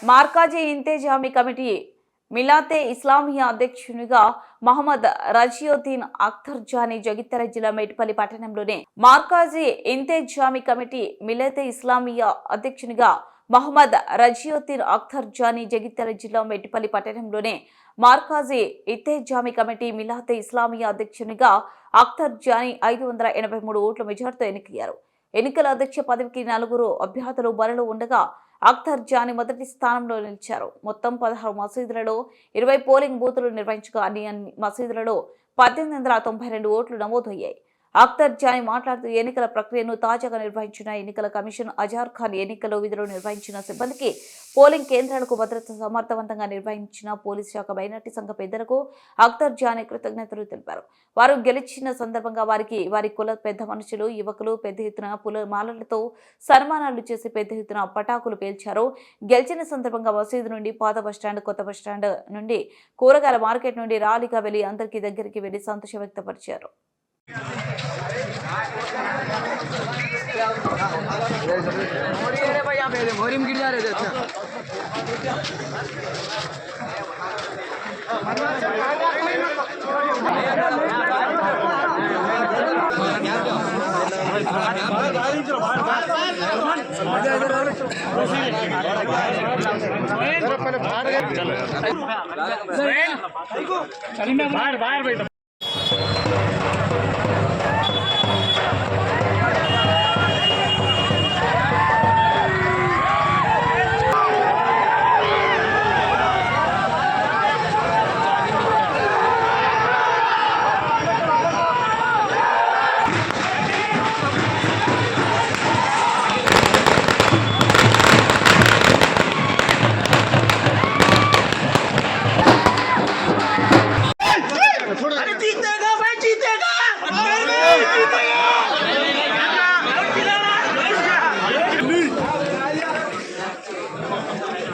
మార్కాజీ ఇంతేజామీ committee మిలాతే Islamia అధ్యక్షునిగా Mohammed Raziuddin Akhtar Johnny Jagtial జిల్లా మేడ్పల్లి పట్టణంలోని మార్కాజీ ఇంతేజామీ కమిటీ మిలాతే ఇస్లామియా అధ్యక్షునిగా మహమ్మద్ రజియుద్దీన్ అఖ్తర్ జానీ జగిత్యాల జిల్లా మేడ్పల్లి పట్టణంలోని మార్కాజీ ఇంతేజామీ కమిటీ మిలాతే ఇస్లామియా అధ్యక్షునిగా అఖ్తర్ జానీ 583 ఓట్ల మెజార్టీతో ఎన్నికయ్యారు. ఎన్నికల అధ్యక్ష పదవికి 4 అభ్యర్థులు బరిలో ఉండగా అఖ్తర్ జానీ మొదటి స్థానంలో నిలిచారు. మొత్తం 16 మసీదులలో 20 పోలింగ్ బూతులు నిర్వహించగా అన్ని మసీదులలో 1892 ఓట్లు నమోదయ్యాయి. అఖ్తర్ జానీ మాట్లాడుతూ ఎన్నికల ప్రక్రియను తాజాగా నిర్వహించిన ఎన్నికల కమిషన్ అజార్ ఖాన్ ఎన్నికల్లో విధులు నిర్వహించిన సిబ్బందికి, పోలింగ్ కేంద్రాలకు భద్రత సమర్థవంతంగా నిర్వహించిన పోలీస్ శాఖ మైనార్టీ సంఘ పెద్దలకు అఖ్తర్ జానీ కృతజ్ఞతలు తెలిపారు. వారు గెలిచిన సందర్భంగా వారి కుల పెద్ద మనుషులు, యువకులు పెద్ద ఎత్తున పూలమాలలతో సన్మానాలు చేసి పెద్ద ఎత్తున పటాకులు పేల్చారు. గెలిచిన సందర్భంగా మసీదు నుండి పాత బస్టాండ్, కొత్త బస్టాండ్ నుండి కూరగాయల మార్కెట్ నుండి ర్యాలీగా వెళ్లి అందరికీ దగ్గరికి వెళ్లి సంతోషం వ్యక్తపరిచారు. जीतेगा भाई, जीतेगा।